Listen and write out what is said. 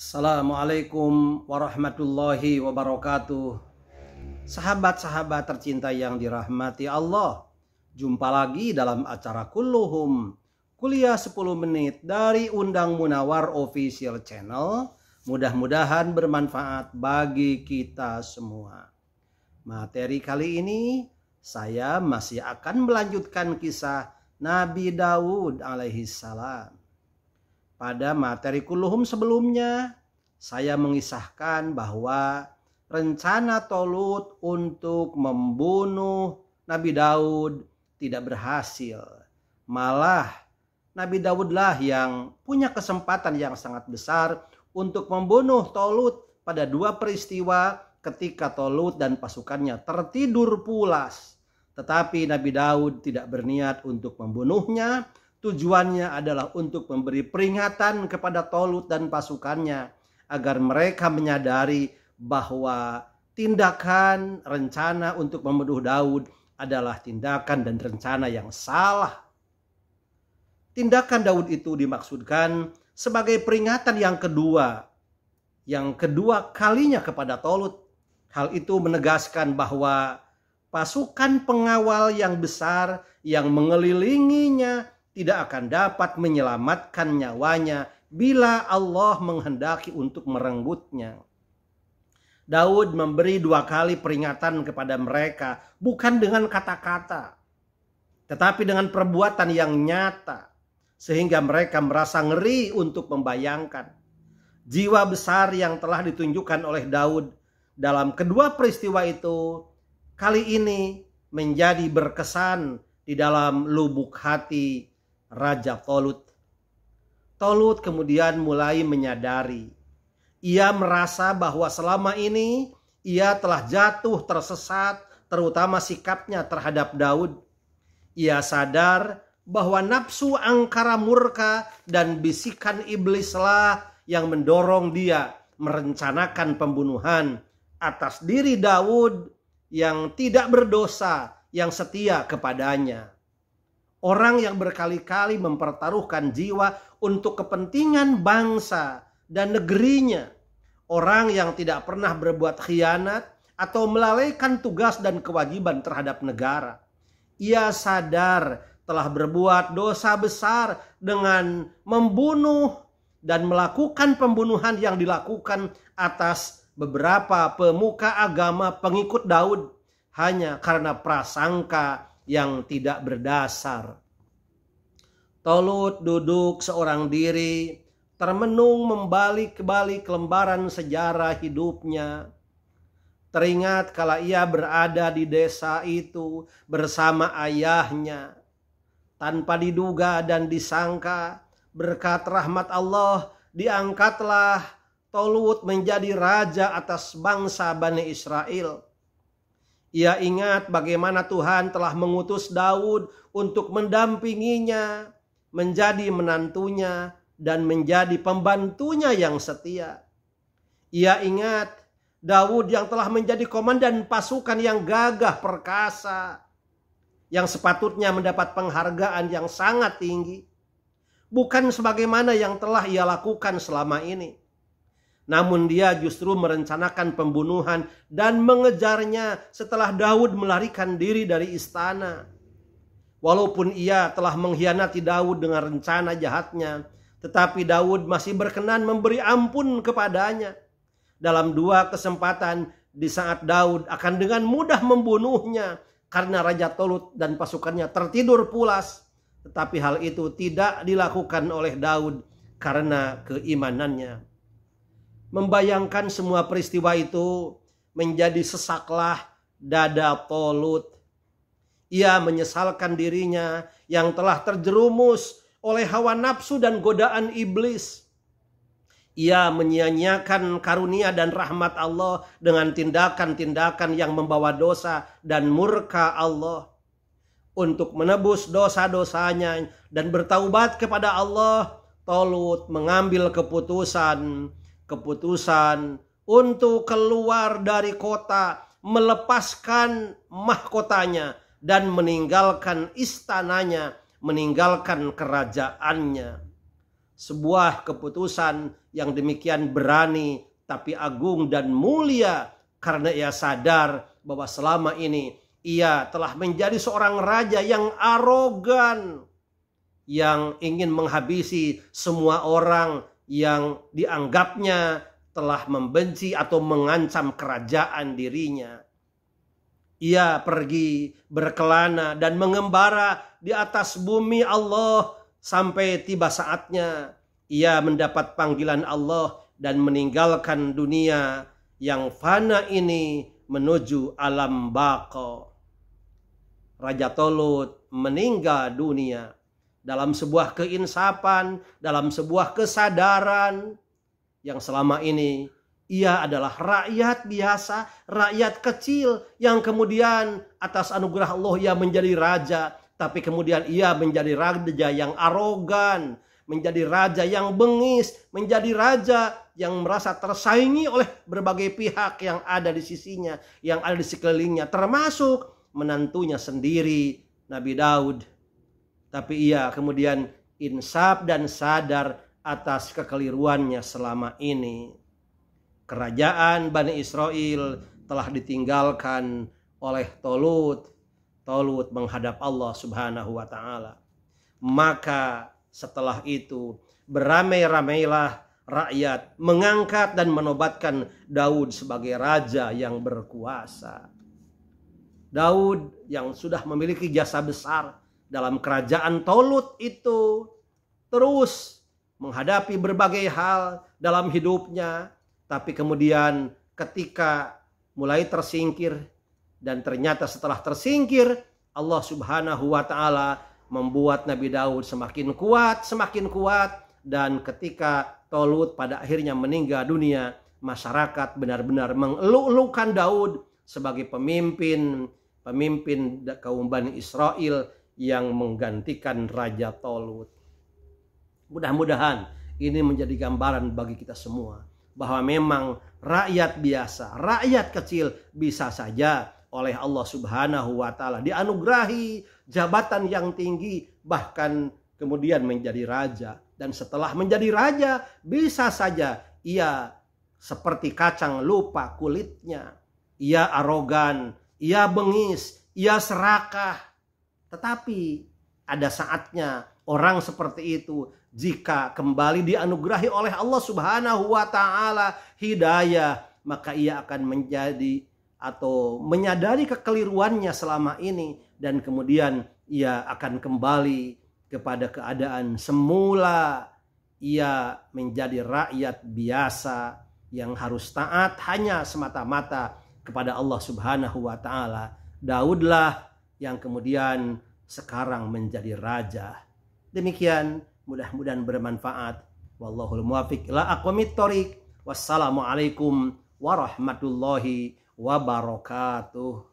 Assalamualaikum warahmatullahi wabarakatuh. Sahabat-sahabat tercinta yang dirahmati Allah, jumpa lagi dalam acara Kulluhum, kuliah 10 menit dari Undang Munawar Official Channel. Mudah-mudahan bermanfaat bagi kita semua. Materi kali ini saya masih akan melanjutkan kisah Nabi Daud alaihissalam. Pada materi Kulluhum sebelumnya, saya mengisahkan bahwa rencana Tolut untuk membunuh Nabi Daud tidak berhasil. Malah Nabi Daudlah yang punya kesempatan yang sangat besar untuk membunuh Tolut pada dua peristiwa ketika Tolut dan pasukannya tertidur pulas. Tetapi Nabi Daud tidak berniat untuk membunuhnya. Tujuannya adalah untuk memberi peringatan kepada Tolut dan pasukannya agar mereka menyadari bahwa tindakan rencana untuk membunuh Daud adalah tindakan dan rencana yang salah. Tindakan Daud itu dimaksudkan sebagai peringatan yang kedua kalinya kepada Tolut. Hal itu menegaskan bahwa pasukan pengawal yang besar yang mengelilinginya tidak akan dapat menyelamatkan nyawanya bila Allah menghendaki untuk merenggutnya. Daud memberi 2 kali peringatan kepada mereka, bukan dengan kata-kata, tetapi dengan perbuatan yang nyata, sehingga mereka merasa ngeri untuk membayangkan jiwa besar yang telah ditunjukkan oleh Daud dalam kedua peristiwa itu. Kali ini menjadi berkesan di dalam lubuk hati Raja Tolut. Tolut kemudian mulai menyadari. Ia merasa bahwa selama ini ia telah jatuh tersesat, terutama sikapnya terhadap Daud. Ia sadar bahwa nafsu angkara murka dan bisikan iblislah yang mendorong dia merencanakan pembunuhan atas diri Daud yang tidak berdosa, yang setia kepadanya. Orang yang berkali-kali mempertaruhkan jiwa untuk kepentingan bangsa dan negerinya. Orang yang tidak pernah berbuat khianat atau melalaikan tugas dan kewajiban terhadap negara. Ia sadar telah berbuat dosa besar dengan membunuh dan melakukan pembunuhan yang dilakukan atas beberapa pemuka agama pengikut Daud hanya karena prasangka yang tidak berdasar. Tolut duduk seorang diri, termenung membalik-balik lembaran sejarah hidupnya. Teringat kala ia berada di desa itu bersama ayahnya. Tanpa diduga dan disangka, berkat rahmat Allah diangkatlah Tolut menjadi raja atas bangsa Bani Israel. Ia ingat bagaimana Tuhan telah mengutus Daud untuk mendampinginya, menjadi menantunya, dan menjadi pembantunya yang setia. Ia ingat Daud yang telah menjadi komandan pasukan yang gagah perkasa, yang sepatutnya mendapat penghargaan yang sangat tinggi, bukan sebagaimana yang telah ia lakukan selama ini. Namun dia justru merencanakan pembunuhan dan mengejarnya setelah Daud melarikan diri dari istana. Walaupun ia telah mengkhianati Daud dengan rencana jahatnya, tetapi Daud masih berkenan memberi ampun kepadanya. Dalam 2 kesempatan di saat Daud akan dengan mudah membunuhnya karena Raja Tolut dan pasukannya tertidur pulas. Tetapi hal itu tidak dilakukan oleh Daud karena keimanannya. Membayangkan semua peristiwa itu menjadi sesaklah dada Tolut. Ia menyesalkan dirinya yang telah terjerumus oleh hawa nafsu dan godaan iblis. Ia menyia-nyiakan karunia dan rahmat Allah dengan tindakan-tindakan yang membawa dosa dan murka Allah. Untuk menebus dosa-dosanya dan bertaubat kepada Allah, Tolut mengambil keputusan untuk keluar dari kota, melepaskan mahkotanya dan meninggalkan istananya, meninggalkan kerajaannya. sebuah keputusan yang demikian berani tapi agung dan mulia, karena ia sadar bahwa selama ini ia telah menjadi seorang raja yang arogan, yang ingin menghabisi semua orang yang dianggapnya telah membenci atau mengancam kerajaan dirinya. Ia pergi berkelana dan mengembara di atas bumi Allah sampai tiba saatnya ia mendapat panggilan Allah dan meninggalkan dunia yang fana ini menuju alam baqa. Raja Tolut meninggal dunia dalam sebuah keinsapan, dalam sebuah kesadaran yang selama ini ia adalah rakyat biasa, rakyat kecil yang kemudian atas anugerah Allah ia menjadi raja, tapi kemudian ia menjadi raja yang arogan, menjadi raja yang bengis, menjadi raja yang merasa tersaingi oleh berbagai pihak yang ada di sisinya, yang ada di sekelilingnya, termasuk menantunya sendiri, Nabi Daud. Tapi ia kemudian insaf dan sadar atas kekeliruannya selama ini. Kerajaan Bani Israel telah ditinggalkan oleh Tolut. Tolut menghadap Allah Subhanahu wa ta'ala. Maka setelah itu beramai-ramailah rakyat mengangkat dan menobatkan Daud sebagai raja yang berkuasa. Daud yang sudah memiliki jasa besar dalam kerajaan Tolut itu terus menghadapi berbagai hal dalam hidupnya. Tapi kemudian ketika mulai tersingkir, dan ternyata setelah tersingkir, Allah Subhanahu wa ta'ala membuat Nabi Daud semakin kuat. Dan ketika Tolut pada akhirnya meninggal dunia, masyarakat benar-benar mengeluh-elukan Daud sebagai pemimpin kaum Bani Israel yang menggantikan Raja Tolut. Mudah-mudahan ini menjadi gambaran bagi kita semua bahwa memang rakyat biasa, rakyat kecil bisa saja oleh Allah Subhanahu wa ta'ala dianugerahi jabatan yang tinggi, bahkan kemudian menjadi raja. Dan setelah menjadi raja bisa saja ia seperti kacang lupa kulitnya, ia arogan, ia bengis, ia serakah. Tetapi ada saatnya orang seperti itu jika kembali dianugerahi oleh Allah Subhanahu wa ta'ala hidayah, maka ia akan menjadi atau menyadari kekeliruannya selama ini, dan kemudian ia akan kembali kepada keadaan semula. Ia menjadi rakyat biasa yang harus taat hanya semata-mata kepada Allah Subhanahu wa ta'ala. Daudlah yang kemudian sekarang menjadi raja. Demikian, mudah-mudahan bermanfaat. Wallahul muwaffiq ila aqwamit thoriq. Wassalamualaikum warahmatullahi wabarakatuh.